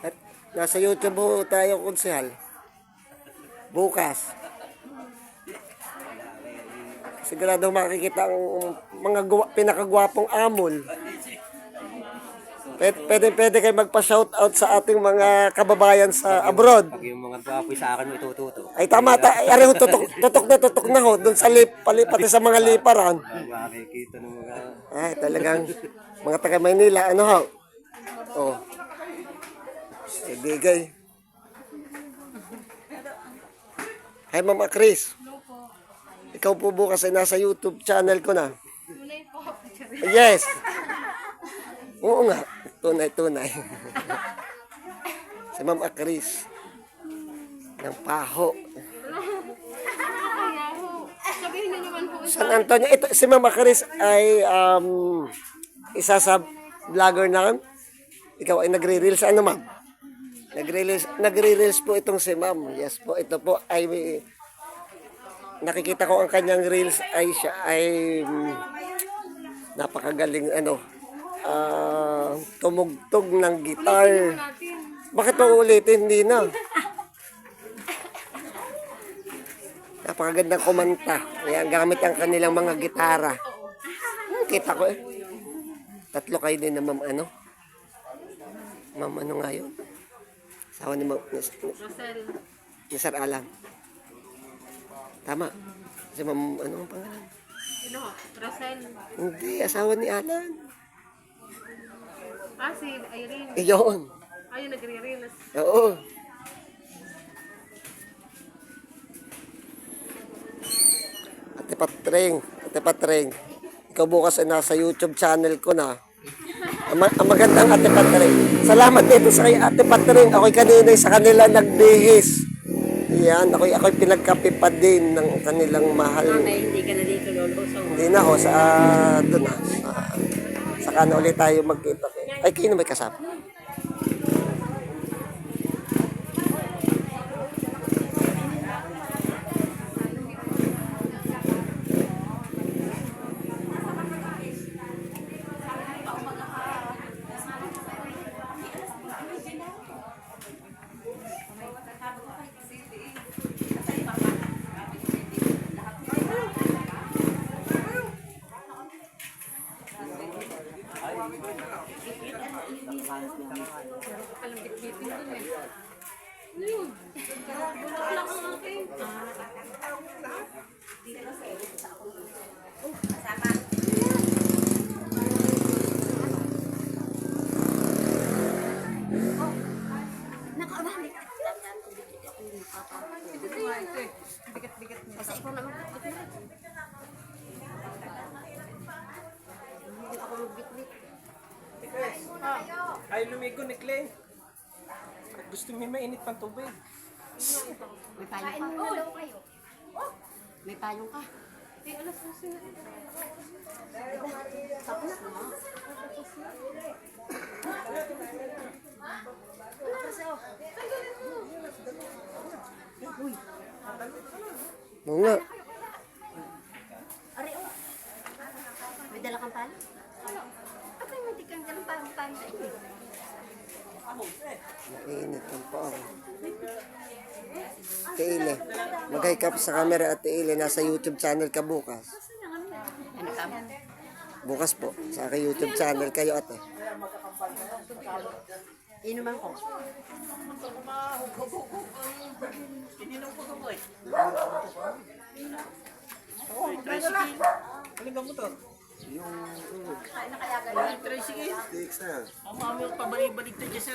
At nasa YouTube po tayo, konsehal. Bukas. Sigurado makikita ang mga pinakagwapong amol. Pwede kayo magpa-shoutout sa ating mga kababayan sa abroad. Pag yung mga gwapoy sa akin mo itututo. Ay tama, ari ho, tutok na ho, doon sa pati sa mga liparan. Makikita ng mga... Ay, talagang mga taga Maynila, ano ho? Oh. Ibigay. Hi, Mama Chris. Ikaw po bukas ay nasa YouTube channel ko na. Yes. Oo nga. Tunay. Si Mama Chris. Ng Paho. Sabihin niyo naman po. San Antonio. Ito, si Mama Chris ay isa sa vlogger na. Ikaw ay nagre-reels. Ano, ma'am? Nagre-reels po itong si ma'am. Yes po. Ito po ay nakikita ko ang kanyang reels ay siya ay napakagaling tumugtog ng gitar. Bakit pa ulitin? Hindi na. Napakagandang kumanta. Ayan, gamit ang kanilang mga gitara. Kita ko eh. 3 kayo din na ma'am Ma'am ano nga yun? Sawa ni ma'am ni Sir Alan. Tama. Si ma'am ano ang pangalan? Sino? Rosel. Hindi, asawa ni Alan. Si Irene. Iyon. Ayun, nagre-reels. Oo. Ate Patreng. Ikaw bukas ay nasa YouTube channel ko na. Ang magandang Ate Patreng. Salamat dito sa kay Ate Patreng. Ako'y kanina sa kanila nagbihis. Yan, ako'y pinagkape pa din ng kanilang mahal. Hindi ka na dito, Lolo. Hindi na ho, doon na. Saka na ulit tayo magkita. Ay, kayo na may kasama. Ay, lumigo ni Clay. Gusto mo mainit pang tubig. May payong ka. May payong ka. Alas 11 na. Tapos na. Oo nga. May dala kang palo? Abay, hindi kang dalang palo sa inyo. Mainit ang pao. Teile. Mag-hi ka sa camera at Teile. Nasa YouTube channel ka bukas. Ano ka? Bukas po. Sa aking YouTube channel kayo ate. Inuman ko. Alin mo to? Yung Tricycle. sticks na. Ang mami pabalik-balik na dyan sa...